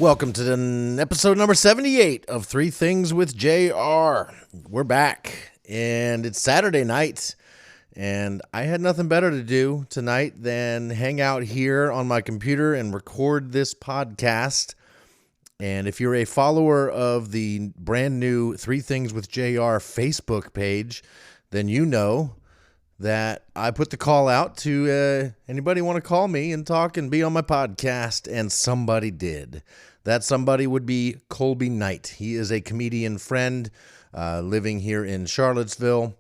Welcome to episode number 78 of Three Things with JR. We're back, and it's Saturday night, and I had nothing better to do tonight than hang out here on my computer and record this podcast. And if you're a follower of the brand new Three Things with JR Facebook page, then you know that I put the call out to anybody want to call me and talk and be on my podcast, and somebody did. That somebody would be Colby Knight. He is a comedian friend living here in Charlottesville.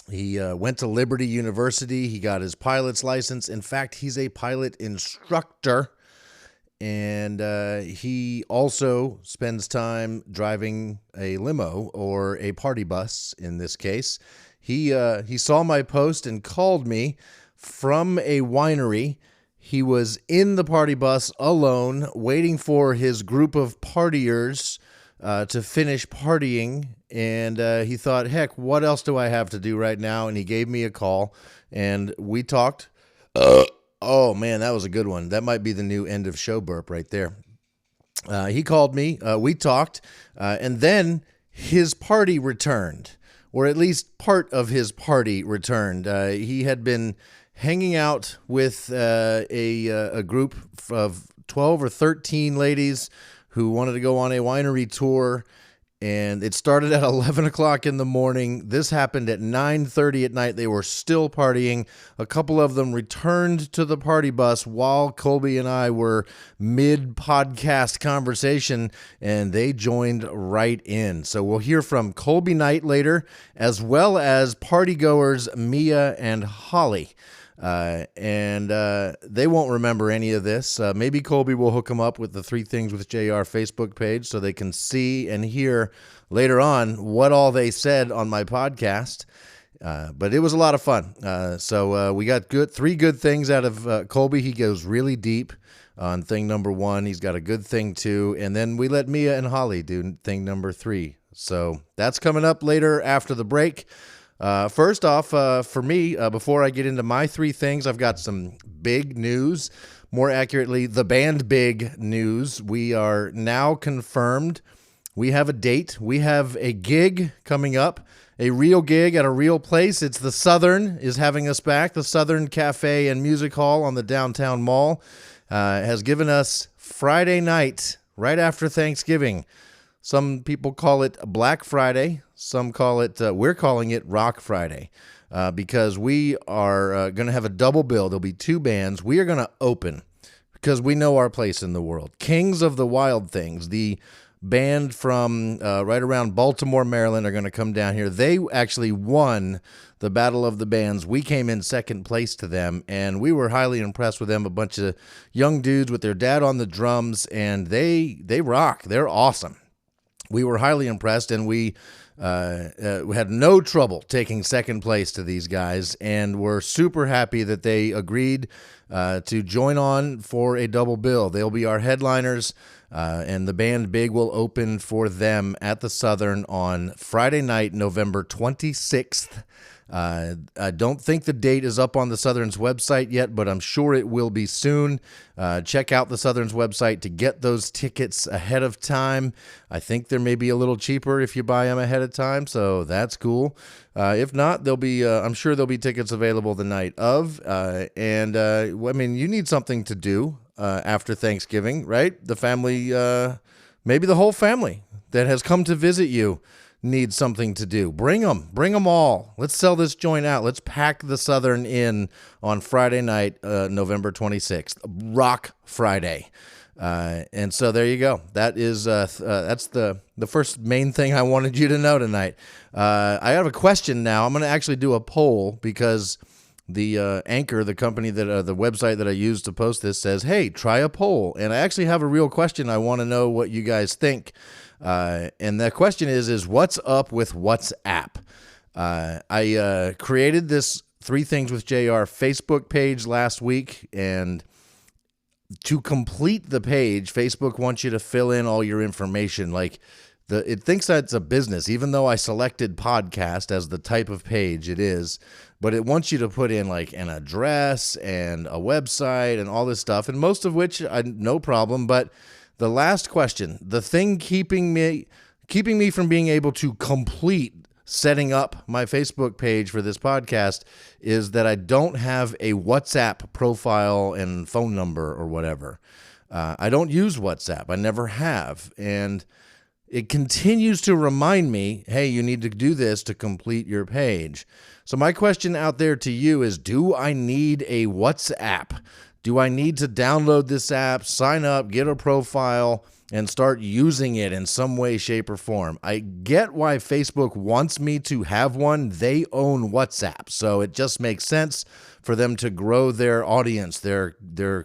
He went to Liberty University. He got his pilot's license. In fact, he's a pilot instructor, and he also spends time driving a limo or a party bus in this case. He saw my post and called me from a winery. He was in the party bus alone, waiting for his group of partiers to finish partying. And he thought, heck, what else do I have to do right now? And he gave me a call, and we talked. Oh, man, that was a good one. That might be the new end of show burp right there. He called me. We talked. And then his party returned. Or at least part of his party returned. He had been hanging out with a group of 12 or 13 ladies who wanted to go on a winery tour, and it started at 11 o'clock in the morning. This happened at 9:30 at night. They were still partying. A couple of them returned to the party bus while Colby and I were mid-podcast conversation, and they joined right in. So we'll hear from Colby Knight later, as well as partygoers Mia and Holly. And they won't remember any of this. Maybe Colby will hook them up with the Three Things with JR Facebook page so they can see and hear later on what all they said on my podcast. But it was a lot of fun. So we got three good things out of Colby. He goes really deep on thing number one. He's got a good thing two. And then we let Mia and Holly do thing number three. So that's coming up later after the break. First off, for me, before I get into my three things, I've got some big news. More accurately, TheBandBig news. We are now confirmed. We have a date. We have a gig coming up, a real gig at a real place. It's the Southern is having us back. The Southern Cafe and Music Hall on the downtown mall has given us Friday night, right after Thanksgiving. Some people call it Black Friday. Some call it, we're calling it Rock Friday, because we are going to have a double bill. There'll be two bands. We are going to open because we know our place in the world. Kings of the Wild Things, the band from right around Baltimore, Maryland, are going to come down here. They actually won the Battle of the Bands. We came in second place to them, and we were highly impressed with them. A bunch of young dudes with their dad on the drums, and they rock. They're awesome. We were highly impressed, and we had no trouble taking second place to these guys, and we're super happy that they agreed to join on for a double bill. They'll be our headliners, and TheBandBig will open for them at the Southern on Friday night, November 26th. I don't think the date is up on the Southern's website yet, but I'm sure it will be soon. Check out the Southern's website to get those tickets ahead of time. I think they're maybe a little cheaper if you buy them ahead of time, so that's cool. If not, there'll be I'm sure there'll be tickets available the night of. I mean, you need something to do after Thanksgiving, right? The family, maybe the whole family that has come to visit you need something to do. Bring them all. Let's sell this joint out. Let's pack the Southern in on Friday night, November 26th, Rock Friday. And so there you go. That is that's the first main thing I wanted you to know tonight. I have a question now. I'm going to actually do a poll because the Anchor, the company that the website that I use to post this, says, hey, try a poll. And I actually have a real question. I want to know what you guys think. And the question is what's up with WhatsApp? I created this Three Things with JR Facebook page last week, and to complete the page, Facebook wants you to fill in all your information. Like it thinks that's a business, even though I selected podcast as the type of page it is, but it wants you to put in like an address and a website and all this stuff, and most of which no problem, but the last question, the thing keeping me from being able to complete setting up my Facebook page for this podcast is that I don't have a WhatsApp profile and phone number or whatever. I don't use WhatsApp. I never have. And it continues to remind me, hey, you need to do this to complete your page. So my question out there to you is, do I need a WhatsApp? Do I need to download this app, sign up, get a profile, and start using it in some way, shape, or form? I get why Facebook wants me to have one. They own WhatsApp, so it just makes sense for them to grow their audience, their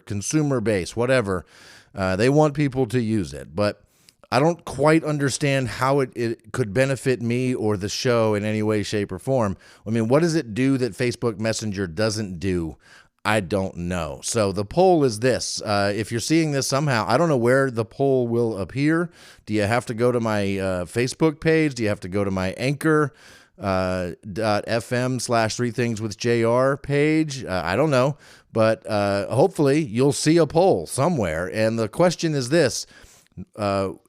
consumer base, whatever. They want people to use it, but I don't quite understand how it could benefit me or the show in any way, shape, or form. I mean, what does it do that Facebook Messenger doesn't do? I don't know. So the poll is this. If you're seeing this somehow, I don't know where the poll will appear. Do you have to go to my Facebook page? Do you have to go to my anchor.fm/3thingswithjr page? I don't know. But hopefully you'll see a poll somewhere. And the question is this.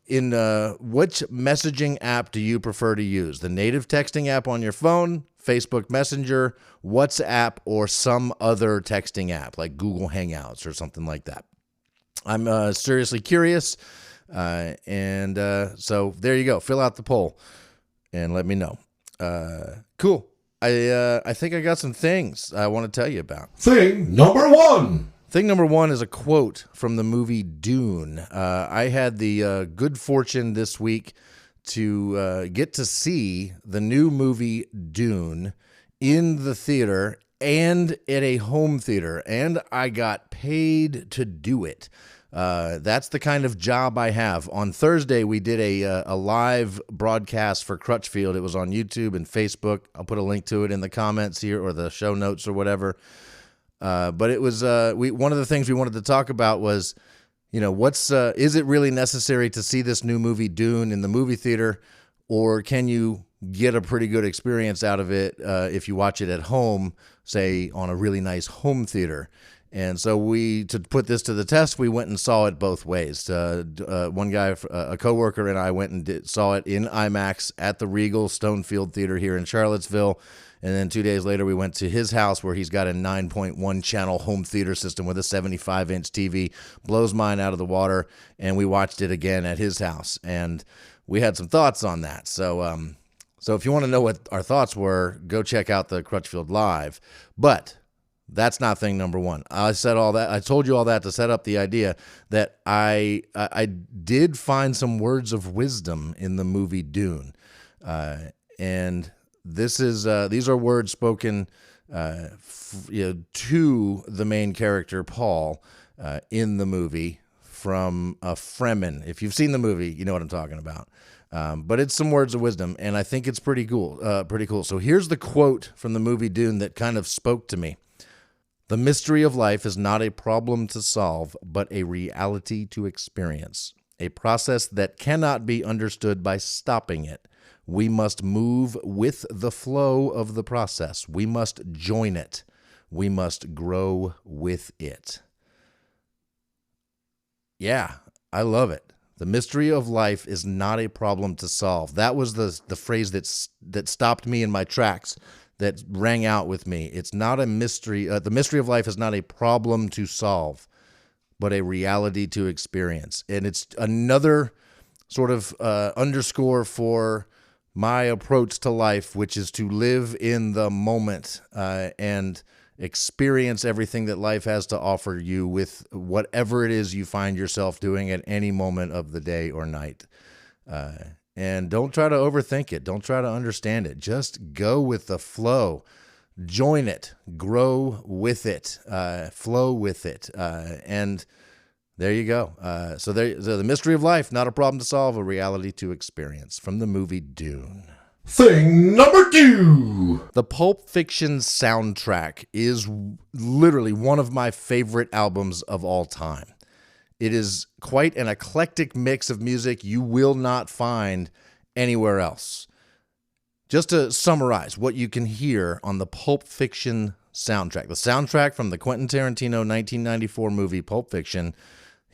In which messaging app do you prefer to use? The native texting app on your phone, Facebook Messenger, WhatsApp, or some other texting app like Google Hangouts or something like that? I'm seriously curious. And so there you go. Fill out the poll and let me know. Cool. I think I got some things I want to tell you about. Thing number one. Thing number one is a quote from the movie Dune. I had the good fortune this week to get to see the new movie Dune in the theater and at a home theater, and I got paid to do it. That's the kind of job I have. On Thursday, we did a live broadcast for Crutchfield. It was on YouTube and Facebook. I'll put a link to it in the comments here or the show notes or whatever. But it was one of the things we wanted to talk about was, is it really necessary to see this new movie Dune in the movie theater, or can you get a pretty good experience out of it if you watch it at home, say on a really nice home theater? And so to put this to the test, we went and saw it both ways. One guy, a coworker, and I went and saw it in IMAX at the Regal Stonefield Theater here in Charlottesville. And then 2 days later, we went to his house where he's got a 9.1 channel home theater system with a 75-inch TV. Blows mine out of the water. And we watched it again at his house. And we had some thoughts on that. So if you want to know what our thoughts were, go check out the Crutchfield Live. But that's not thing number one. I said all that. I told you all that to set up the idea that I did find some words of wisdom in the movie Dune. And these are words spoken to the main character, Paul, in the movie from a Fremen. If you've seen the movie, you know what I'm talking about. But it's some words of wisdom, and I think it's pretty cool. So here's the quote from the movie Dune that kind of spoke to me. The mystery of life is not a problem to solve, but a reality to experience, a process that cannot be understood by stopping it. We must move with the flow of the process. We must join it. We must grow with it. Yeah, I love it. The mystery of life is not a problem to solve. That was the phrase that stopped me in my tracks, that rang out with me. It's not a mystery. The mystery of life is not a problem to solve, but a reality to experience. And it's another sort of underscore for my approach to life, which is to live in the moment and experience everything that life has to offer you with whatever it is you find yourself doing at any moment of the day or night. And don't try to overthink it. Don't try to understand it. Just go with the flow. Join it. Grow with it. Flow with it. And there you go. So the mystery of life, not a problem to solve, a reality to experience. From the movie Dune. Thing number two. The Pulp Fiction soundtrack is literally one of my favorite albums of all time. It is quite an eclectic mix of music you will not find anywhere else. Just to summarize what you can hear on the Pulp Fiction soundtrack. The soundtrack from the Quentin Tarantino 1994 movie Pulp Fiction.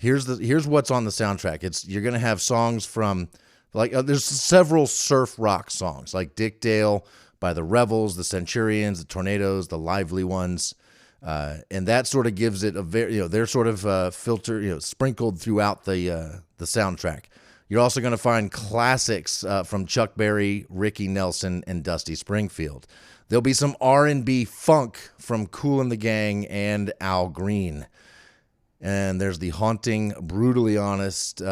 Here's what's on the soundtrack. You're gonna have songs from there's several surf rock songs like Dick Dale by the Revels, the Centurions, the Tornadoes, the Lively Ones, and that sort of gives it a very they're sort of filter sprinkled throughout the soundtrack. You're also going to find classics from Chuck Berry, Ricky Nelson, and Dusty Springfield. There'll be some R&B funk from Kool and the Gang and Al Green. And there's the haunting, brutal honesty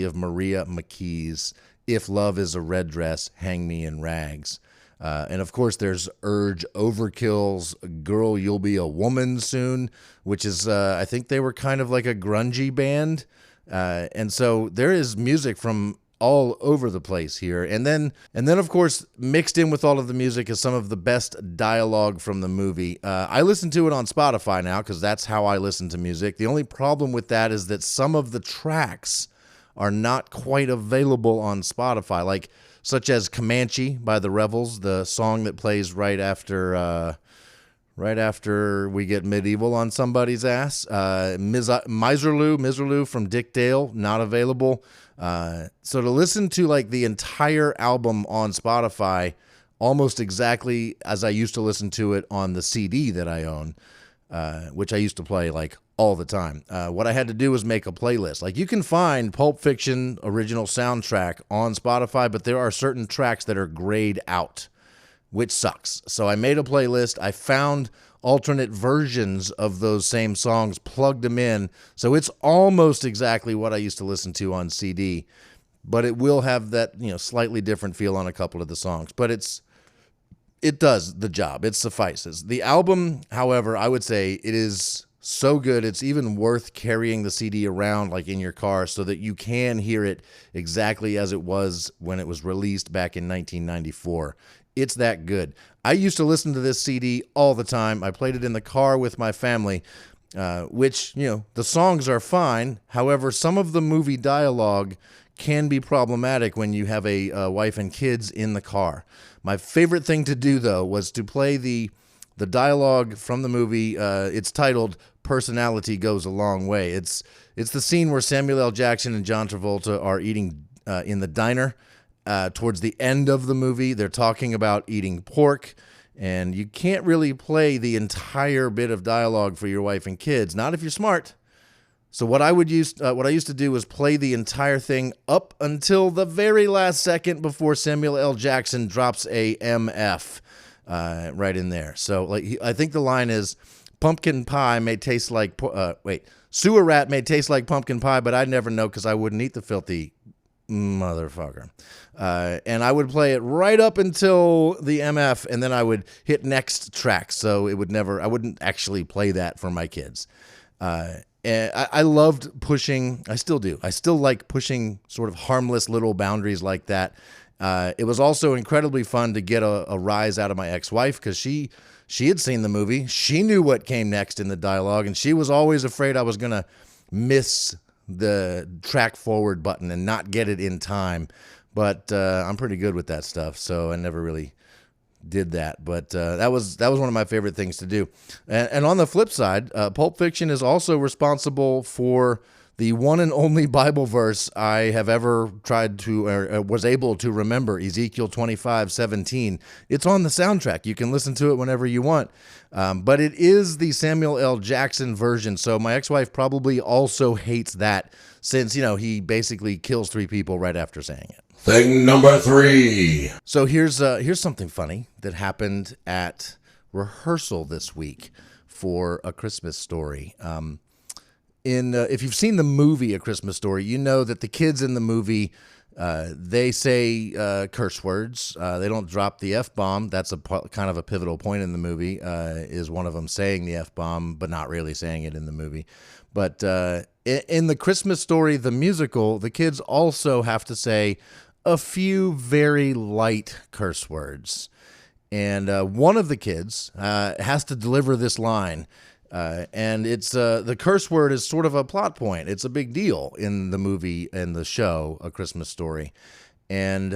of Maria McKee's If Love is a Red Dress, Hang Me in Rags. And of course, there's Urge Overkill's Girl, You'll Be a Woman Soon, which is, I think they were kind of like a grungy band. And so there is music from all over the place here. And then of course, mixed in with all of the music is some of the best dialogue from the movie. I listen to it on Spotify now because that's how I listen to music. The only problem with that is that some of the tracks are not quite available on Spotify, such as Comanche by the Revels, the song that plays right after we get medieval on somebody's ass. Miserlou from Dick Dale, not available. So to listen to the entire album on Spotify, almost exactly as I used to listen to it on the CD that I own, which I used to play all the time. What I had to do was make a playlist. You can find Pulp Fiction original soundtrack on Spotify, but there are certain tracks that are grayed out, which sucks. So I made a playlist. I found alternate versions of those same songs, plugged them in. So it's almost exactly what I used to listen to on CD, but it will have that, slightly different feel on a couple of the songs. But it does the job. It suffices. The album, however, I would say it is so good. It's even worth carrying the CD around in your car so that you can hear it exactly as it was when it was released back in 1994. It's that good. I used to listen to this CD all the time. I played it in the car with my family, which, the songs are fine. However, some of the movie dialogue can be problematic when you have a wife and kids in the car. My favorite thing to do, though, was to play the dialogue from the movie. It's titled Personality Goes a Long Way. It's the scene where Samuel L. Jackson and John Travolta are eating in the diner. Towards the end of the movie, they're talking about eating pork, and you can't really play the entire bit of dialogue for your wife and kids, not if you're smart. So what I used to do was play the entire thing up until the very last second before Samuel L. Jackson drops a MF right in there. So I think the line is, pumpkin pie may taste like sewer rat may taste like pumpkin pie, but I'd never know because I wouldn't eat the filthy motherfucker. And I would play it right up until the MF, and then I would hit next track. So I wouldn't actually play that for my kids. And I loved pushing, I still do. I still like pushing sort of harmless little boundaries like that. It was also incredibly fun to get a rise out of my ex-wife because she had seen the movie. She knew what came next in the dialogue, and she was always afraid I was going to miss the track forward button and not get it in time. But I'm pretty good with that stuff, so I never really did that. But that was one of my favorite things to do. And on the flip side, Pulp Fiction is also responsible for the one and only Bible verse I have ever tried to or was able to remember, Ezekiel 25:17. It's on the soundtrack. You can listen to it whenever you want. But it is the Samuel L. Jackson version, so my ex-wife probably also hates that since, he basically kills 3 people right after saying it. Thing number 3. So here's something funny that happened at rehearsal this week for A Christmas Story. If you've seen the movie A Christmas Story, you know that the kids in the movie, they say curse words. They don't drop the F-bomb. That's kind of a pivotal point in the movie, is one of them saying the F-bomb, but not really saying it in the movie. But in The Christmas Story, the musical, the kids also have to say a few very light curse words. And one of the kids has to deliver this line. And it's the curse word is sort of a plot point. It's a big deal in the movie and the show, A Christmas Story. And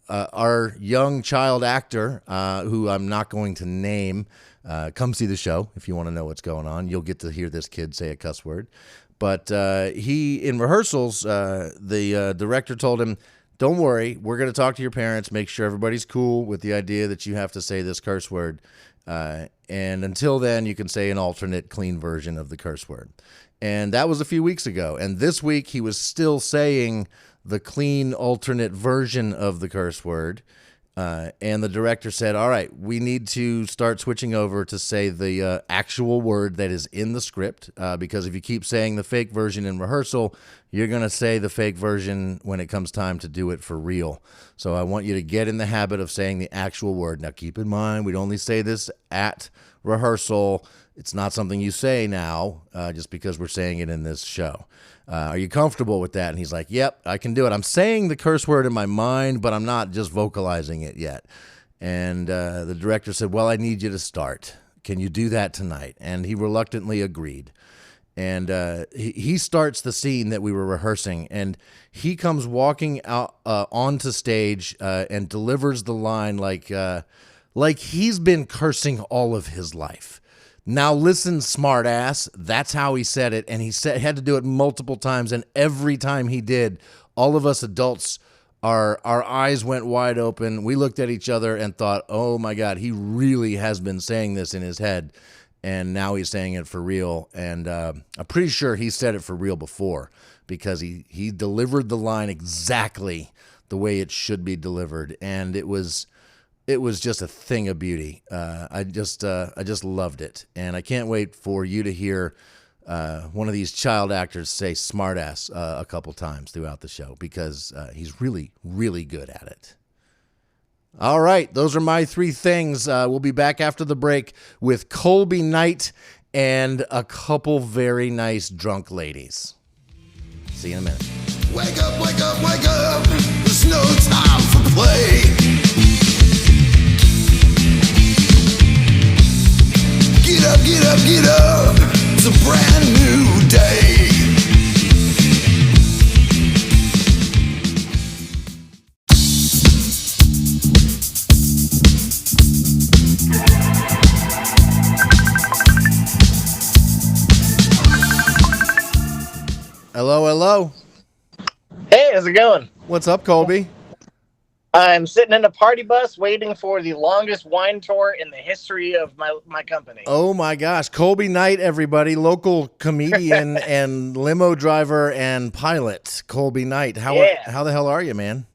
our young child actor, who I'm not going to name, come see the show if you want to know what's going on. You'll get to hear this kid say a cuss word. But in rehearsals, the director told him, don't worry, we're going to talk to your parents, make sure everybody's cool with the idea that you have to say this curse word. And until then, you can say an alternate clean version of the curse word. And that was a few weeks ago. And this week, he was still saying the clean alternate version of the curse word. And the director said, all right, we need to start switching over to say the actual word that is in the script, because if you keep saying the fake version in rehearsal, you're going to say the fake version when it comes time to do it for real. So I want you to get in the habit of saying the actual word. Now, keep in mind, we'd only say this at rehearsal. It's not something you say now, just because we're saying it in this show. Are you comfortable with that? And he's like, yep, I can do it. I'm saying the curse word in my mind, but I'm not just vocalizing it yet. And the director said, well, I need you to start. Can you do that tonight? And he reluctantly agreed. And he starts the scene that we were rehearsing, and he comes walking out onto stage and delivers the line like he's been cursing all of his life. Now listen, smart ass. That's how he said it, and had to do it multiple times, and every time he did, all of us adults, our eyes went wide open. We looked at each other and thought, oh my God, he really has been saying this in his head, and now he's saying it for real. And I'm pretty sure he said it for real before, because he delivered the line exactly the way it should be delivered, and it was just a thing of beauty. I just loved it, and I can't wait for you to hear one of these child actors say "smartass" a couple times throughout the show, because he's really, really good at it. All right, those are my three things. We'll be back after the break with Colby Knight and a couple very nice drunk ladies. See you in a minute. Wake up, wake up, wake up. There's no time for play. Get up, get up, get up. It's a brand new day. Hello, hello. Hey, how's it going? What's up, Colby? I'm sitting in a party bus waiting for the longest wine tour in the history of my company. Oh my gosh, Colby Knight, everybody, local comedian and limo driver and pilot, Colby Knight. How the hell are you, man?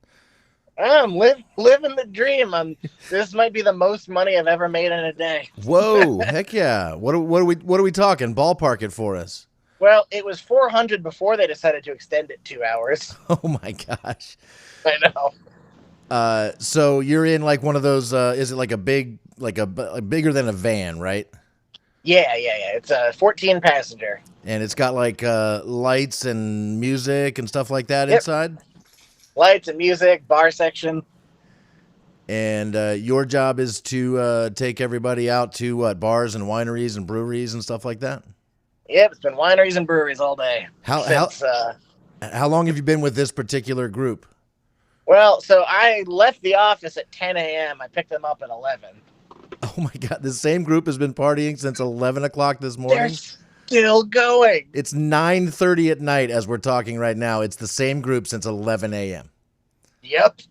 I'm living the dream. This might be the most money I've ever made in a day. Whoa, heck yeah! What are we talking? Ballpark it for us. Well, it was 400 before they decided to extend it 2 hours. Oh my gosh! I know. So you're in like one of those, is it like a bigger than a van, right? Yeah. It's a 14 passenger. And it's got like, lights and music and stuff like that inside? Lights and music, bar section. And, your job is to, take everybody out to what, bars and wineries and breweries and stuff like that? Yep. It's been wineries and breweries all day. How long have you been with this particular group? Well, so I left the office at 10 a.m. I picked them up at 11. Oh, my God. The same group has been partying since 11 o'clock this morning? They're still going. It's 9:30 at night as we're talking right now. It's the same group since 11 a.m. Yep.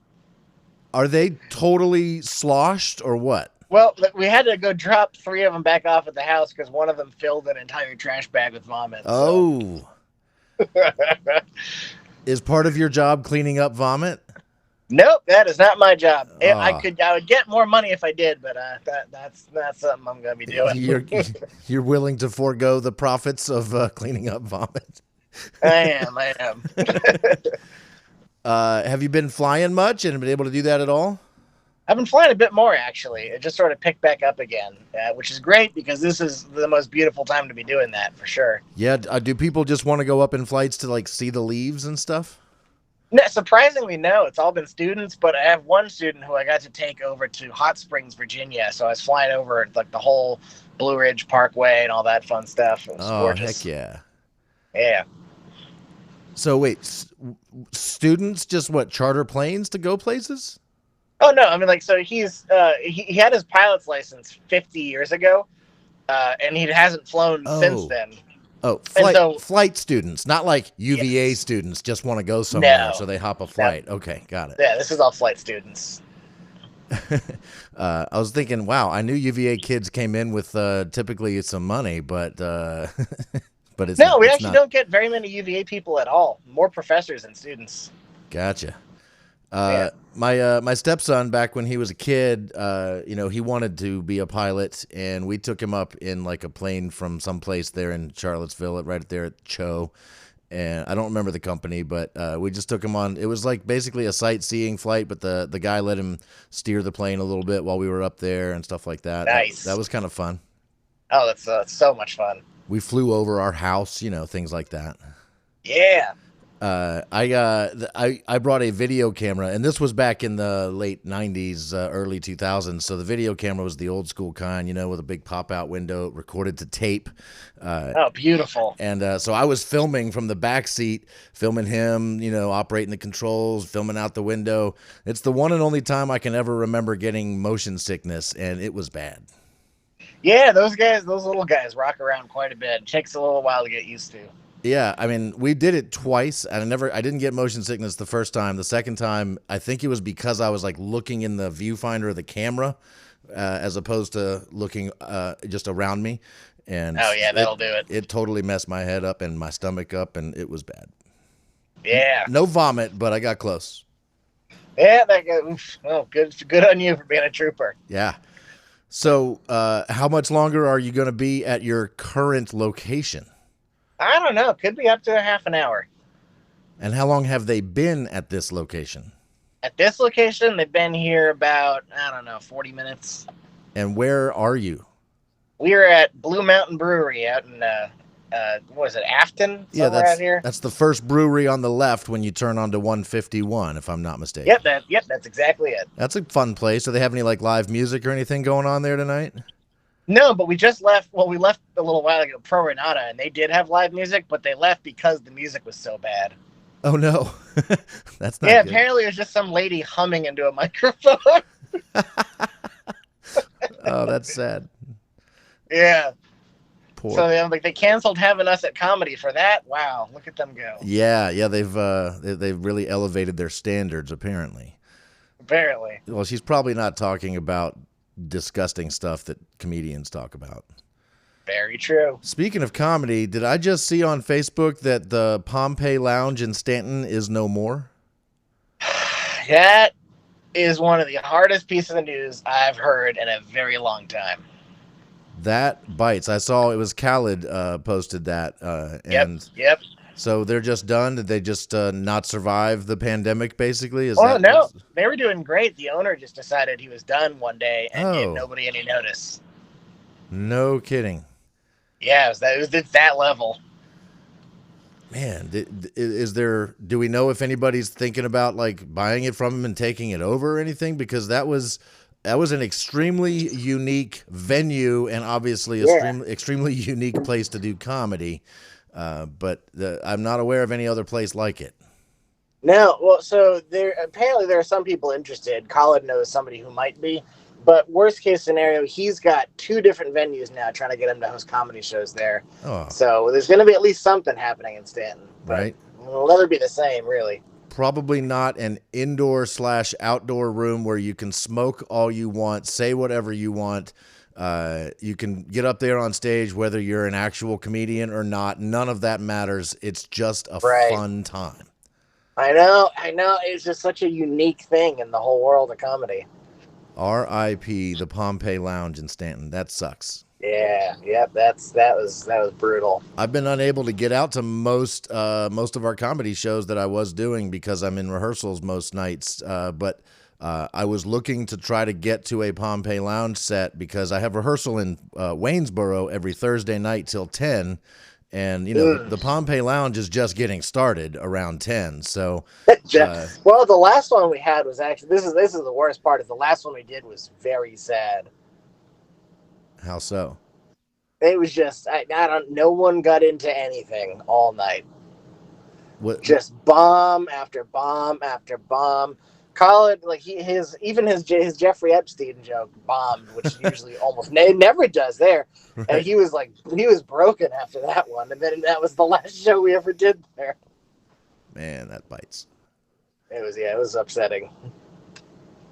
Are they totally sloshed or what? Well, we had to go drop 3 of them back off at the house because one of them filled an entire trash bag with vomit. Oh. Is part of your job cleaning up vomit? Nope, that is not my job. I would get more money if I did, but that's not something I'm going to be doing. You're willing to forego the profits of cleaning up vomit? I am. Have you been flying much and been able to do that at all? I've been flying a bit more, actually. It just sort of picked back up again, which is great because this is the most beautiful time to be doing that, for sure. Yeah, do people just want to go up in flights to like see the leaves and stuff? No, surprisingly, no. It's all been students, but I have one student who I got to take over to Hot Springs, Virginia. So I was flying over like the whole Blue Ridge Parkway and all that fun stuff. It was gorgeous. Heck yeah. Yeah. So wait, students just charter planes to go places? Oh no, I mean so he's he had his pilot's license 50 years ago, and he hasn't flown since then. Oh, And so, flight students, not like UVA yes, students just want to go somewhere, no, so they hop a no, flight. Okay, got it. yeah, this is all flight students. I was thinking, wow, I knew UVA kids came in with typically some money, but but it's No, not. we It's actually not. don't get very many UVA people at all. More professors than students. Gotcha. Yeah. My stepson, back when he was a kid, he wanted to be a pilot, and we took him up in like a plane from someplace there in Charlottesville, right there at Cho. And I don't remember the company, but we just took him on. It was like basically a sightseeing flight, but the guy let him steer the plane a little bit while we were up there and stuff like that. That Nice. was kind of fun. Oh, that's so much fun. We flew over our house, things like that. Yeah. I brought a video camera, and this was back in the late '90s, early 2000s. So the video camera was the old school kind, with a big pop out window, recorded to tape. Oh, beautiful. And so I was filming from the back seat, filming him, operating the controls, filming out the window. It's the one and only time I can ever remember getting motion sickness, and it was bad. Yeah, those little guys rock around quite a bit. It takes a little while to get used to. Yeah, I mean, we did it twice, and I didn't get motion sickness the first time. The second time, I think it was because I was like looking in the viewfinder of the camera, as opposed to looking just around me. And oh yeah, that'll do it. It totally messed my head up and my stomach up, and it was bad. Yeah. No vomit, but I got close. Yeah, that guy. Oof. Oh, good on you for being a trooper. Yeah. So, how much longer are you going to be at your current location? I don't know. Could be up to a half an hour. And how long have they been at this location? At this location, they've been here about, 40 minutes. And where are you? We are at Blue Mountain Brewery out in, what is it, Afton? Yeah, out here. That's the first brewery on the left when you turn onto 151, if I'm not mistaken. Yep, that's exactly it. That's a fun place. Do they have any like live music or anything going on there tonight? No, but we just left. Well, we left a little while ago, Pro Renata, and they did have live music, but they left because the music was so bad. Oh no, that's not. Yeah, good. apparently it was just some lady humming into a microphone. Oh, that's sad. Yeah. Poor. So they canceled having us at comedy for that. Wow, look at them go. Yeah, they've really elevated their standards apparently. Apparently. Well, she's probably not talking about disgusting stuff that comedians talk about. Very true. Speaking of comedy, did I just see on Facebook that the Pompeii Lounge in Stanton is no more? That is one of the hardest pieces of news I've heard in a very long time. That bites. I saw it was Khaled posted that. Yep. So they're just done? Did they just not survive the pandemic, basically? No. They were doing great. The owner just decided he was done one day and gave Oh. nobody any notice. No kidding. Yeah, it was that level. Man, do we know if anybody's thinking about like buying it from him and taking it over or anything? Because that was an extremely unique venue and obviously extremely unique place to do comedy. But I'm not aware of any other place like it. No, well, so apparently there are some people interested. Colin knows somebody who might be. But worst case scenario, he's got 2 different venues now trying to get him to host comedy shows there. Oh. So there's going to be at least something happening in Stanton. Right. It'll never be the same, really. Probably not an indoor/outdoor room where you can smoke all you want, say whatever you want. You can get up there on stage, whether you're an actual comedian or not. None of that matters. It's just a fun time. I know. It's just such a unique thing in the whole world of comedy. R.I.P. the Pompeii Lounge in Stanton. That sucks. Yeah. Yep. That was brutal. I've been unable to get out to most of our comedy shows that I was doing because I'm in rehearsals most nights. But I was looking to try to get to a Pompeii Lounge set because I have rehearsal in Waynesboro every Thursday night till 10. And, the Pompeii Lounge is just getting started around 10. So, well, the last one we had was actually, this is the worst part, is the last one we did was very sad. How so? It was just, no one got into anything all night. What? Just bomb after bomb after bomb. Colin, like his Jeffrey Epstein joke bombed, which usually almost never does there. Right. And he was broken after that one, and then that was the last show we ever did there. Man, that bites. It was upsetting.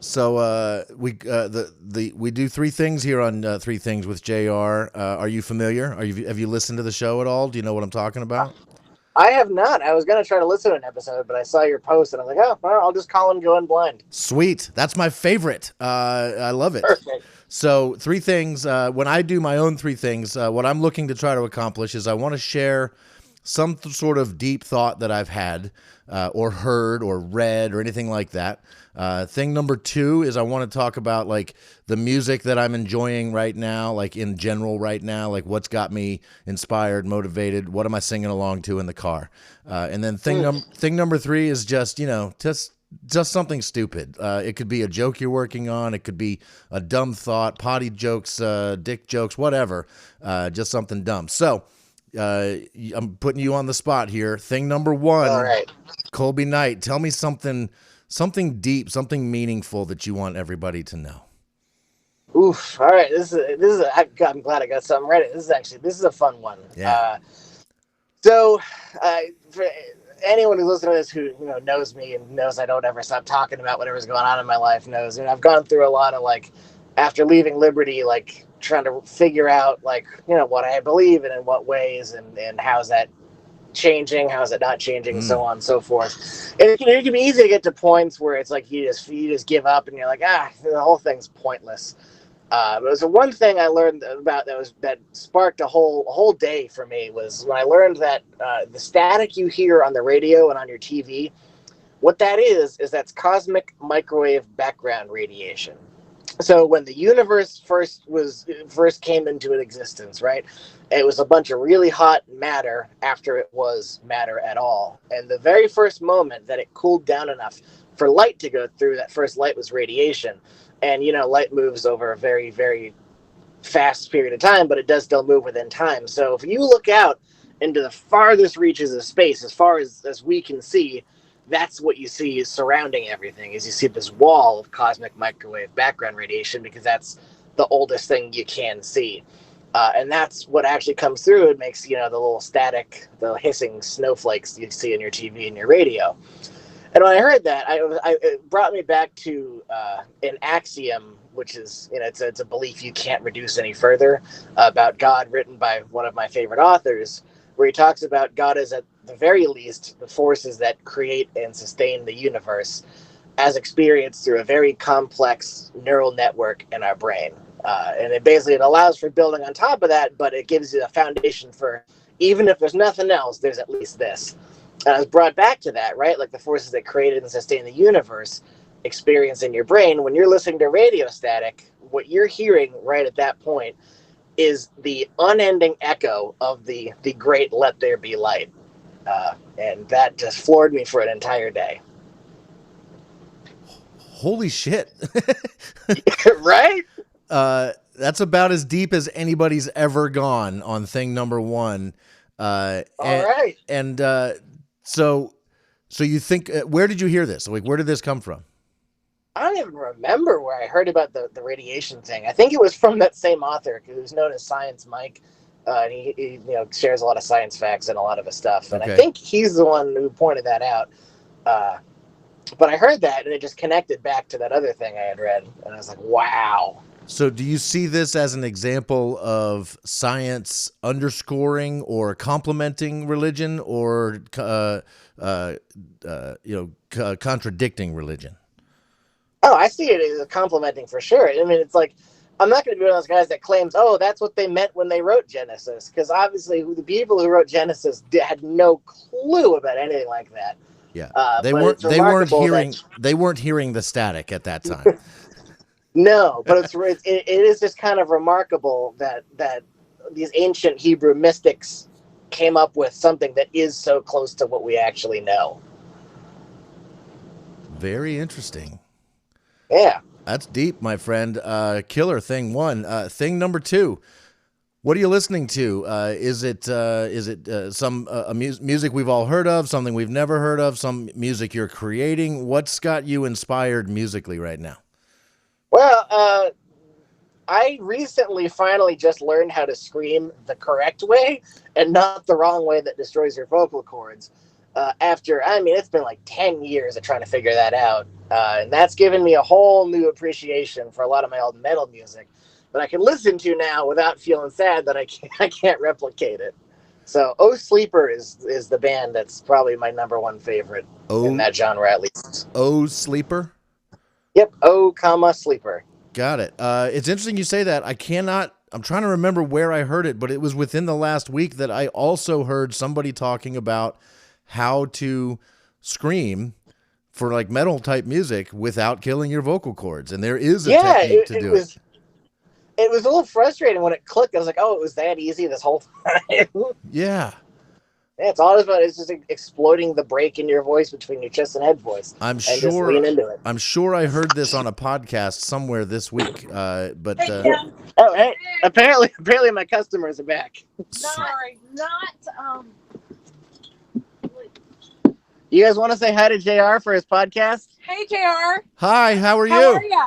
So we do three things here on Three Things with JR. Are you familiar? Have you listened to the show at all? Do you know what I'm talking about? I have not. I was going to try to listen to an episode, but I saw your post, and I was like, oh, well, I'll just call him Going Blind. Sweet. That's my favorite. I love it. Perfect. So three things. When I do my own three things, what I'm looking to try to accomplish is I want to share some sort of deep thought that I've had or heard or read or anything like that. Thing number two is I want to talk about like the music that I'm enjoying right now, like in general right now, like what's got me inspired, motivated, what am I singing along to in the car? And then thing number three is just, just something stupid. It could be a joke you're working on. It could be a dumb thought, potty jokes, dick jokes, whatever. Just something dumb. So I'm putting you on the spot here. Thing number one, all right. Colby Knight, tell me something deep, something meaningful that you want everybody to know. Oof. All right. I'm glad I got something ready. This is a fun one. Yeah. So for anyone who's listening to this who knows me and knows I don't ever stop talking about whatever's going on in my life knows, I've gone through a lot of like after leaving Liberty, like trying to figure out like what I believe in what ways and how's that changing, how's it not changing, and so on and so forth. And it can be easy to get to points where it's like you just give up and you're like, the whole thing's pointless. But it was the one thing I learned about that sparked a whole day for me was when I learned that the static you hear on the radio and on your TV, what that is that's cosmic microwave background radiation. So when the universe first came into existence, right, it was a bunch of really hot matter after it was matter at all. And the very first moment that it cooled down enough for light to go through, that first light was radiation. And, light moves over a very, very fast period of time, but it does still move within time. So if you look out into the farthest reaches of space, as far as we can see, that's what you see is surrounding everything, is you see this wall of cosmic microwave background radiation, because that's the oldest thing you can see. And that's what actually comes through. It makes, the little static, the hissing snowflakes you see in your TV and your radio. And when I heard that, it brought me back to an axiom, which is, it's a belief you can't reduce any further, about God, written by one of my favorite authors, where he talks about God as, at the very least, the forces that create and sustain the universe as experienced through a very complex neural network in our brain. And it allows for building on top of that, but it gives you a foundation for, even if there's nothing else, there's at least this. And I was brought back to that, right? Like the forces that created and sustain the universe experience in your brain. When you're listening to radio static, what you're hearing right at that point is the unending echo of the great Let There Be Light. And that just floored me for an entire day. Holy shit. Right? That's about as deep as anybody's ever gone on thing number one. All right. And so you think, where did you hear this? Like, where did this come from? I don't even remember where I heard about the radiation thing. I think it was from that same author who's known as Science Mike. And he shares a lot of science facts and a lot of his stuff. And okay. I think he's the one who pointed that out. But I heard that and it just connected back to that other thing I had read. And I was like, wow. So do you see this as an example of science underscoring or complementing religion, or contradicting religion? Oh, I see it as a complementing for sure. I mean, it's like, I'm not going to be one of those guys that claims, that's what they meant when they wrote Genesis, because obviously the people who wrote Genesis had no clue about anything like that. Yeah, they weren't hearing the static at that time. No, but it is just kind of remarkable that these ancient Hebrew mystics came up with something that is so close to what we actually know. Very interesting. Yeah. That's deep, my friend. Killer, thing one. Thing number two. What are you listening to? Is it some music we've all heard of, something we've never heard of, some music you're creating? What's got you inspired musically right now? Well, I recently finally just learned how to scream the correct way and not the wrong way that destroys your vocal cords. It's been like 10 years of trying to figure that out. And that's given me a whole new appreciation for a lot of my old metal music that I can listen to now without feeling sad that I can't replicate it. So Oh Sleeper is the band that's probably my number one favorite in that genre, at least. Oh Sleeper? Yep, Oh, Sleeper. Got it. It's interesting you say that. I'm trying to remember where I heard it, but it was within the last week that I also heard somebody talking about how to scream for like metal type music without killing your vocal cords. And there is a technique to do it. It was a little frustrating when it clicked. I was like, oh, it was that easy this whole time. Yeah. Yeah, it's all about it's just exploiting the break in your voice between your chest and head voice. Just lean into it. I'm sure I heard this on a podcast somewhere this week. Oh, hey! Apparently, my customers are back. Sorry, You guys want to say hi to JR for his podcast? Hey, JR. Hi, how are you? How are you?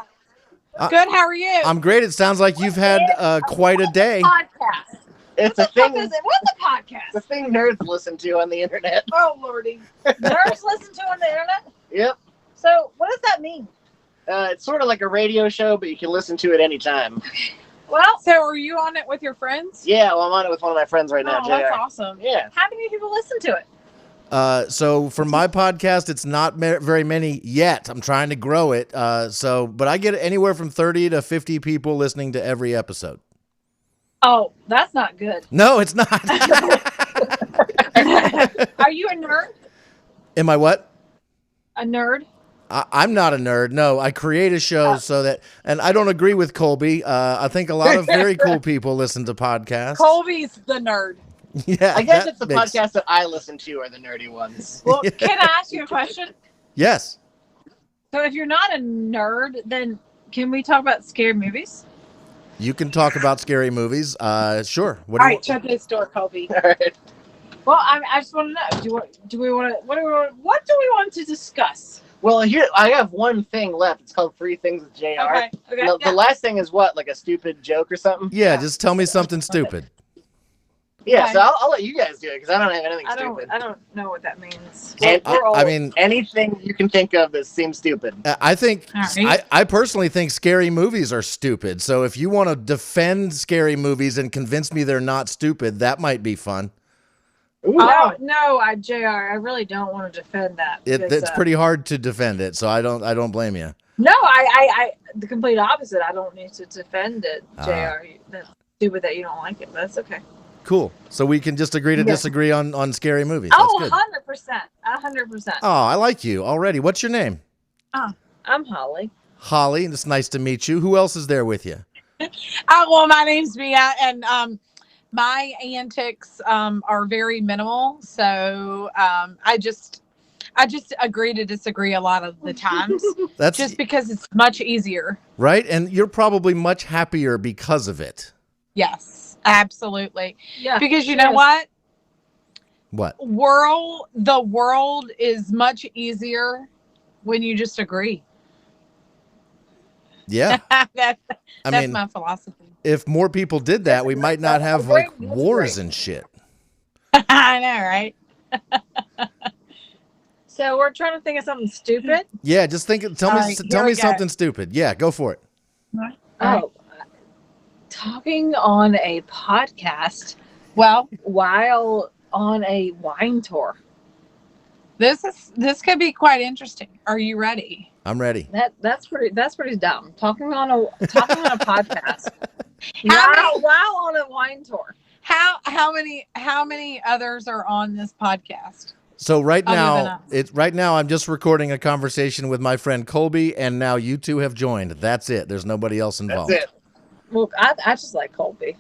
Good. How are you? I'm great. It sounds like you've had quite a day. Podcast. It's what a thing. What's a podcast? The thing nerds listen to on the internet. Oh lordy, nerds listen to on the internet. Yep. So what does that mean? It's sort of like a radio show, but you can listen to it anytime. Well, so are you on it with your friends? Yeah, well, I'm on it with one of my friends right now. Oh, JR. that's awesome. Yeah. How many people listen to it? So for my podcast, it's not very many yet. I'm trying to grow it. But I get anywhere from 30 to 50 people listening to every episode. Oh, that's not good. No, it's not. Are you a nerd? Am I what? A nerd? I'm not a nerd. No, I create a show and I don't agree with Colby. I think a lot of very cool people listen to podcasts. Colby's the nerd. Yeah, I guess it's the podcasts that I listen to are the nerdy ones. Well, can I ask you a question? Yes. So if you're not a nerd, then can we talk about scary movies? You can talk about scary movies. Sure. All right, shut this door, Colby. All right. Well, I just want to know. What do we want to discuss? Well, here I have one thing left. It's called Three Things with JR. Okay. The last thing is what, like a stupid joke or something? Yeah, just tell me something stupid. Yeah, Okay. so I'll let you guys do it because I don't have anything stupid. I don't know what that means. Anything you can think of that seems stupid. I think right. I personally think scary movies are stupid. So if you want to defend scary movies and convince me they're not stupid, that might be fun. No, JR, I really don't want to defend that. It's pretty hard to defend it, so I don't blame you. No, I the complete opposite. I don't need to defend it, JR. That's stupid that you don't like it, but that's okay. Cool. So we can just agree to disagree on scary movies. That's good. 100%. 100%. Oh, I like you already. What's your name? I'm Holly. Holly. It's nice to meet you. Who else is there with you? Well, my name's Mia, and my antics are very minimal. So I just agree to disagree a lot of the times. That's just because it's much easier. Right? And you're probably much happier because of it. Yes. Absolutely. Yeah. Because you know what? What? The world is much easier when you just agree. Yeah. That's my philosophy. If more people did that, we might not have like wars and shit. I know, right? So we're trying to think of something stupid. Yeah, just tell me something stupid. Yeah, go for it. Talking on a podcast, while on a wine tour. This could be quite interesting. Are you ready? I'm ready. That's pretty dumb. Talking on a podcast while on a wine tour. How many others are on this podcast? So right now I'm just recording a conversation with my friend Colby, and now you two have joined. That's it. There's nobody else involved. That's it. Well, I just like Colby.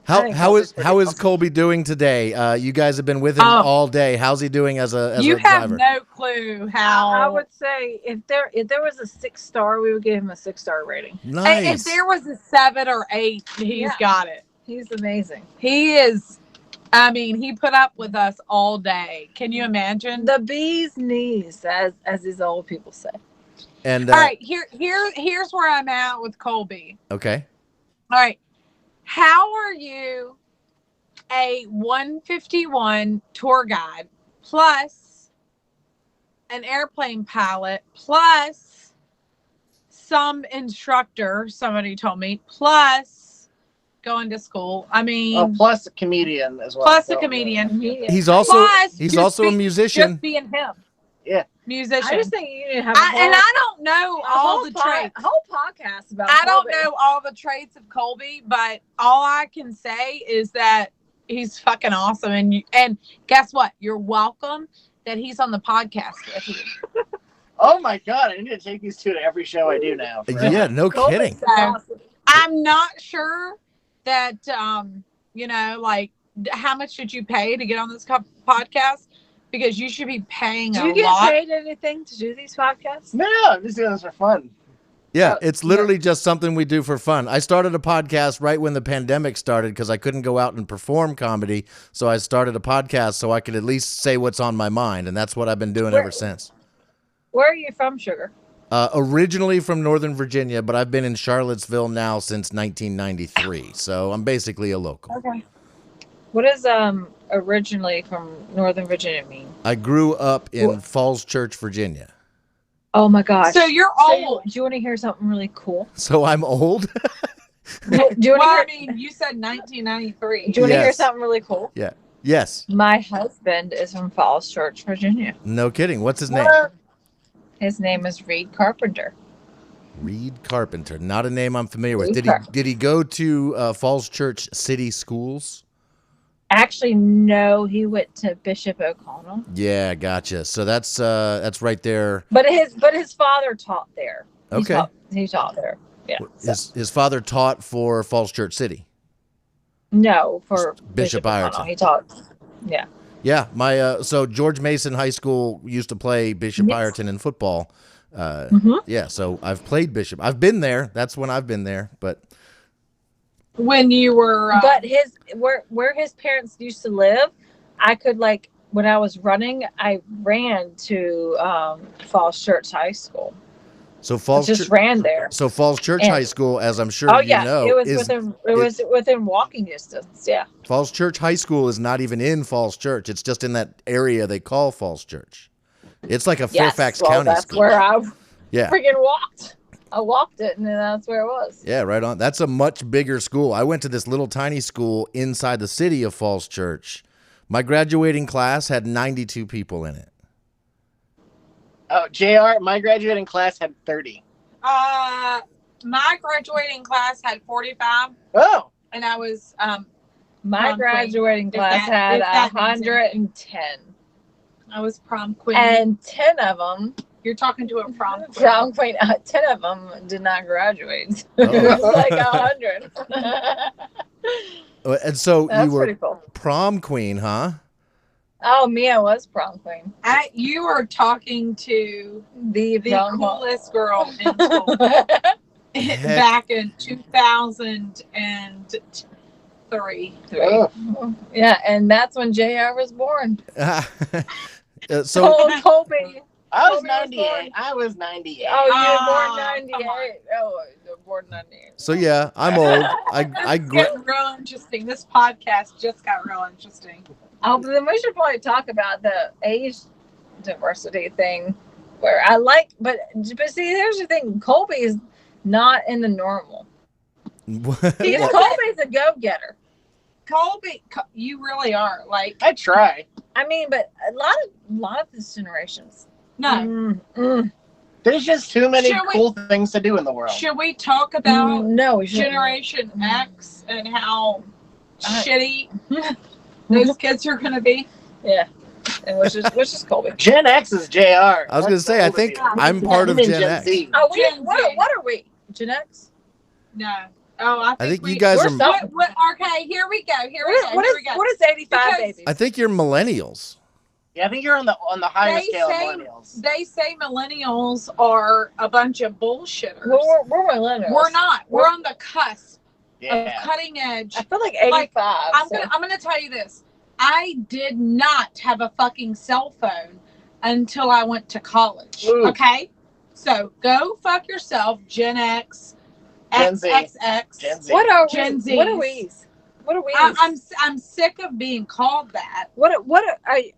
How is Colby doing today? You guys have been with him all day. How's he doing as a driver? You have no clue how. I would say if there was a 6-star, we would give him a 6-star rating. Nice. If there was a 7 or 8, he's got it. He's amazing. He is. I mean, he put up with us all day. Can you imagine? The bee's knees, as these old people say. And All right, here's where I'm at with Colby. okay. All right, how are you a 151 tour guide plus an airplane pilot plus some instructor? Somebody told me plus going to school. I mean, plus a comedian as well. plus a comedian. He's also a Just musician. being him. Yeah. Musician. I just think you need to have and I don't know all the traits. A whole podcast about I don't Colby. know all the traits of Colby, but all I can say is that he's fucking awesome. And guess what? You're welcome that he's on the podcast with you. Oh my God, I need to take these two to every show I do now. Yeah, no Colby's kidding. awesome. I'm not sure that, like, how much did you pay to get on this podcast? Because you should be paying Do a you get lot. paid anything to do these podcasts? No, I'm just doing this for fun. Yeah, it's literally just something we do for fun. I started a podcast right when the pandemic started because I couldn't go out and perform comedy. So I started a podcast so I could at least say what's on my mind. And that's what I've been doing ever since. Where are you from, Sugar? Originally from Northern Virginia, but I've been in Charlottesville now since 1993. So I'm basically a local. Okay. What does originally from Northern Virginia mean? I grew up in Falls Church, Virginia. Oh my gosh. So you're old. Do you want to hear something really cool? So I'm old? Do you Well, I want to mean, you said 1993. hear Yes. something really cool? Yeah. Yes. My husband is from Falls Church, Virginia. No kidding. What's his name? His name is Reed Carpenter. Reed Carpenter. Not a name I'm familiar with. Reed Did he go to Falls Church City Schools? Actually, no, he went to Bishop O'Connell. Yeah, gotcha. So that's right there. But his father taught there. Okay. He taught there. Yeah. So. His father taught for Falls Church City. No, for Bishop O'Connell. Ireton. He taught. Yeah. Yeah, my so George Mason High School used to play Bishop Yes. Ireton in football. Mhm. Yeah, so I've played Bishop. I've been there. That's when I've been there. But When you were. But where his parents used to live, I could when I was running, I ran to Falls Church High School. so Falls Just Church, ran there. so Falls Church And- High School, as I'm sure Oh you yeah, know, it was is within walking distance. Yeah. Falls Church High School is not even in Falls Church. It's just in that area they call Falls Church. It's like a Fairfax County that's school. where I Yeah. freaking walked. I walked it, and then that's where it was. Yeah, right on. That's a much bigger school. I went to this little tiny school inside the city of Falls Church. My graduating class had 92 people in it. Oh, JR, my graduating class had 30. My graduating class had 45, Oh, and I was My Prom queen. graduating class If that had means 110, I was prom queen. and 10 of them, You're talking to a prom queen. 10 of them did not graduate. Oh. It was like 100. And so That's you were pretty cool. prom queen, huh? Oh, Mia was prom queen. You are talking to The the prom coolest girl in school back in 2003. oh. Yeah, and that's when JR was born. So Colby. I was Colby was 98. born. I was 98. Oh, you were Oh, born 98. Oh, you were born 98. so yeah, I'm old. I It's getting real interesting. This podcast just got real interesting. Oh, but then we should probably talk about the age diversity thing. Where I like, but see, here's the thing: Colby is not in the normal. Colby's a go-getter. Colby, you really are. Like, I try. I mean, but a lot of this generations. no. There's just too many Should we- cool things to do in the world. Should we talk about No, we shouldn't. Generation X and how Uh, shitty those kids are going to be? Yeah, and which is Colby. Gen X is JR. I was gonna say, I think I'm part of Gen X. Z. Oh, Gen what Z. are we? Gen X? No. Oh, I think, you guys we're are. so- Okay, here we go. Here we go. Here we go. What is 85 Because- babies? I think you're millennials. Yeah, I think you're on the higher They scale of say- millennials. They say millennials are a bunch of bullshitters. We're millennials. We're not. We're on the cusp. Yeah. cutting edge. I feel like 85. I'm gonna tell you this. I did not have a fucking cell phone until I went to college. Ooh. Okay? So go fuck yourself, Gen X, Gen Z. XXX. Gen Z. What are Gen we? What are Zs. we? What are we? I'm sick of being called that. What are you?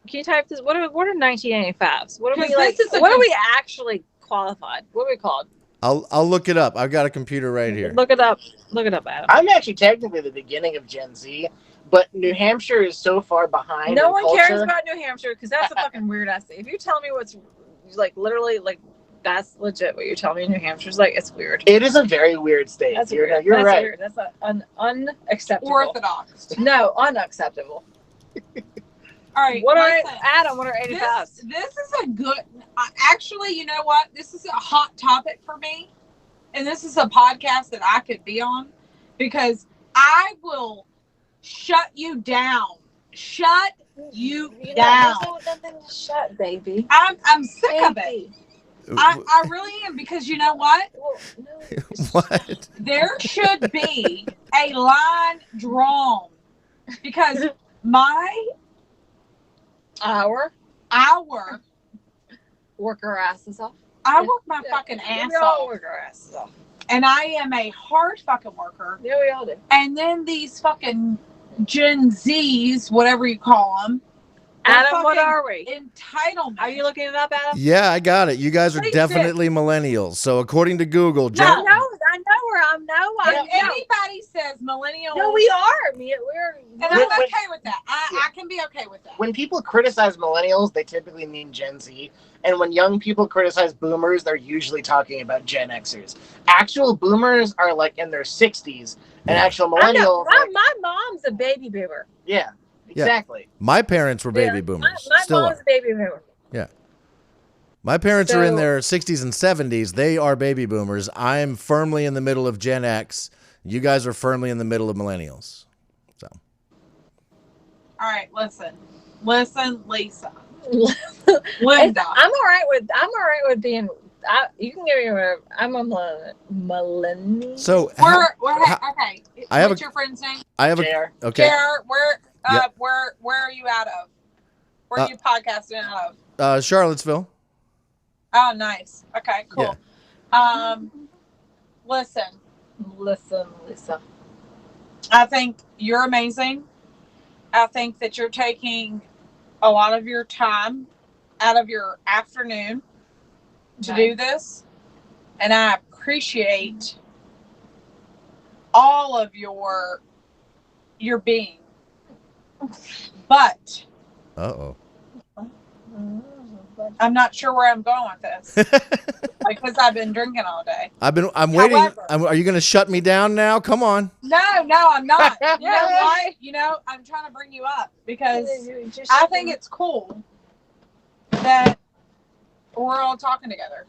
Can you type this? What are 1985s? What are we 'Cause like? this is a What are good- we actually qualified? What are we called? I'll look it up. I've got a computer right here. Look it up. Look it up, Adam. I'm actually technically the beginning of Gen Z, but New Hampshire is so far behind. No in one culture. cares about New Hampshire because that's a fucking weird ass thing. If you tell me what's like literally like that's legit what you're telling me New Hampshire's like, it's weird. It is a very weird state. That's You're weird. You're That's right. weird. That's unacceptable. Orthodox. No, unacceptable. All right. What are listen. Adam? What are 85s? This is a good. Actually, you know what? This is a hot topic for me, and this is a podcast that I could be on because I will shut you down. Shut you down. There's nothing to shut, baby. I'm sick of it. Baby. I really am because you know what? Well, no. What? There should be a line drawn because my Our work our asses off. I work my Yeah. fucking ass We all off, work our asses off. and I am a hard fucking worker. Yeah, we all do. And then these fucking Gen Zs, whatever you call them, Adam, what are we? entitlement. Are you looking it up, Adam? Yeah, I got it. You guys are Please definitely millennials. So according to Google, I Gen- know where I'm. No, If I'm. anybody says millennial, No, we are. We're. and I'm When- okay with that. I can be okay with that. When people criticize millennials, they typically mean Gen Z. And when young people criticize boomers, they're usually talking about Gen Xers. Actual boomers are like in their 60s, and Yeah. actual I know. millennials, My mom's a baby boomer. yeah, exactly. my parents were baby Yeah, boomers. My Still mom's are. a baby boomer. My parents are in So- their 60s and 70s. They are baby boomers. I'm firmly in the middle of Gen X. You guys are firmly in the middle of millennials. So All right, listen, Lisa, I'm Linda. all right with being. You can give me whatever. I'm a millennial. So we're how- okay. I have What's a- your friend's name? I have a JR. okay. Jared, where Yep. where are you out of? Where are you podcasting out of? Charlottesville. Oh, nice. Okay, cool. Listen, Listen, Lisa. I think you're amazing. I think that you're taking a lot of your time out of your afternoon to do this. And I appreciate all of your being. But Uh-oh. I'm not sure where I'm going with this because I've been drinking all day. I'm waiting. However- Are you going to shut me down now? Come on. No, I'm not. You know why? You know, I'm trying to bring you up because I think it's cool that we're all talking together.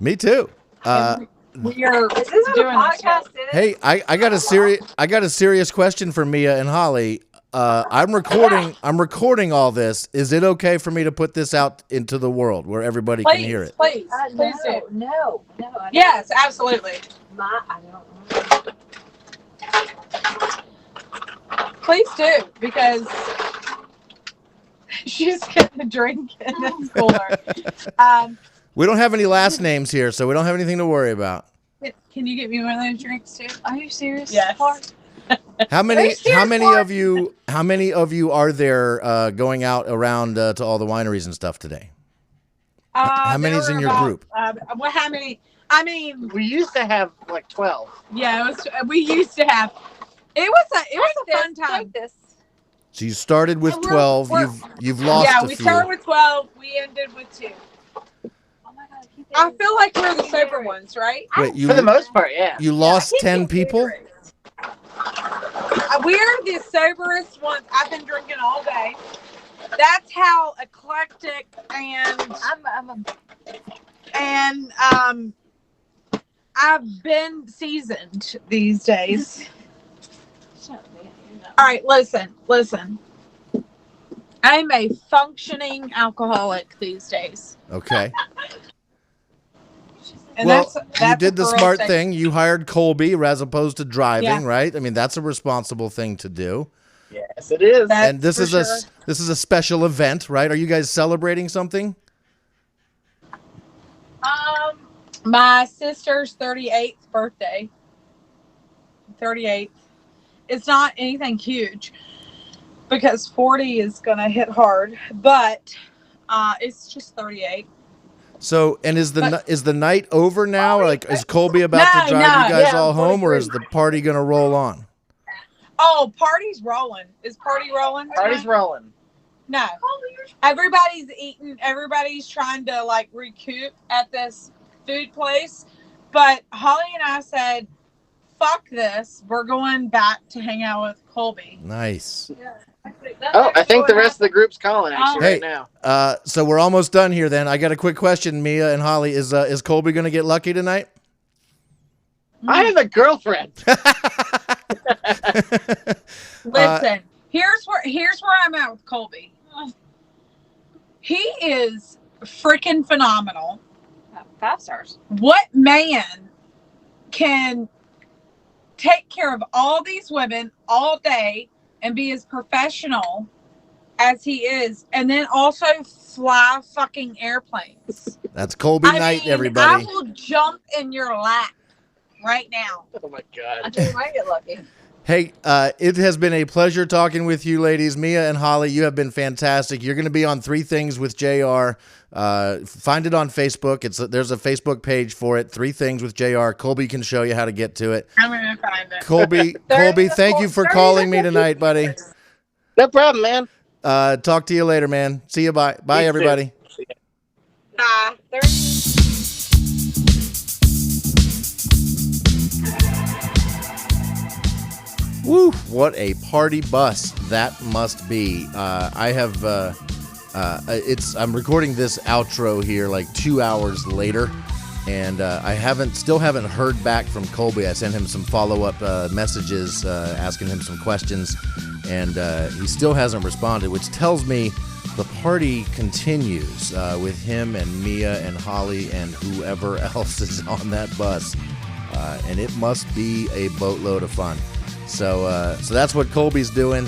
Me too. We are Is this doing a this stuff. podcast? In it? Hey, I got a serious question for Mia and Holly. I'm recording all this. Is it okay for me to put this out into the world where everybody can hear it? Please No, do. no. I don't. Yes, absolutely. I don't. Please do because she's getting a drink and it's cooler. We don't have any last names here, so we don't have anything to worry about. Can you get me one of those drinks too? Are you serious? Yes. How many serious, how many of you are there going out around to all the wineries and stuff today? How many's there in were your about, group? Well, how many? I mean, We used to have like 12. yeah, we used to have. It was a fun time. Like this. So you started with And we're- 12. we're- You've lost Yeah, a we few. started with 12. We ended with 2. Oh my God, keep I it- feel like we're the sober ones, right? Wait, For the you most part, yeah. you lost keep 10 it people? secret. We're the soberest ones. I've been drinking all day. That's how eclectic and I've been seasoned these days. Shut up, man. You're not- All right, listen. I'm a functioning alcoholic these days. Okay. She said And Well, that's you a did the correct smart thing. thing. You hired Colby as opposed to driving, Yeah. right? I mean, that's a responsible thing to do. Yes, it is. That's And this for is sure. this is a special event, right? Are you guys celebrating something? My sister's 38th birthday. 38th. It's not anything huge because 40 is going to hit hard, but it's just 38. So, and is the night over now? Like, is Colby about No, to drive no, you guys yeah, all I'm home, or 43. is the party gonna roll on? Oh, party's rolling. Is party rolling? Party's tonight? rolling. No. Everybody's eating. Everybody's trying to like recoup at this food place. But Holly and I said, fuck this. We're going back to hang out with Colby. Nice. Oh, I think the rest of the group's calling actually Hey, right now. So we're almost done here. Then I got a quick question, Mia and Holly. Is Colby gonna get lucky tonight? I have a girlfriend. Listen, here's where I'm at with Colby. He is freaking phenomenal. 5 stars. What man can take care of all these women all day and be as professional as he is, and then also fly fucking airplanes? That's Colby Knight, I everybody. will jump in your lap right now. Oh my I god. think you might get lucky. Hey, it has been a pleasure talking with you ladies. Mia and Holly, you have been fantastic. You're going to be on Three Things with JR. Find it on Facebook. There's a Facebook page for it, Three Things with JR. Colby can show you how to get to it. I'm gonna find it. Colby, thank you for calling me tonight, buddy. No problem, man. Talk to you later, man. See you. Bye. Bye, You too. everybody. Woo! What a party bus that must be. I'm recording this outro here like 2 hours later, and I still haven't heard back from Colby. I sent him some follow-up messages asking him some questions, and he still hasn't responded, which tells me the party continues with him and Mia and Holly and whoever else is on that bus, and it must be a boatload of fun. So that's what Colby's doing.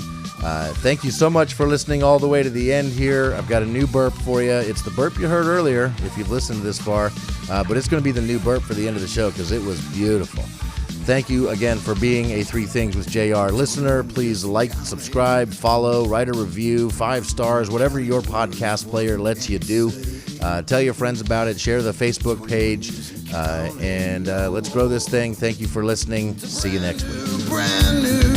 Thank you so much for listening all the way to the end here. I've got a new burp for you. It's the burp you heard earlier, if you've listened this far, but it's going to be the new burp for the end of the show because it was beautiful. Thank you again for being a Three Things with JR listener. Please like, subscribe, follow, write a review, 5 stars, whatever your podcast player lets you do. Tell your friends about it. Share the Facebook page. And let's grow this thing. Thank you for listening. See you next week. Brand new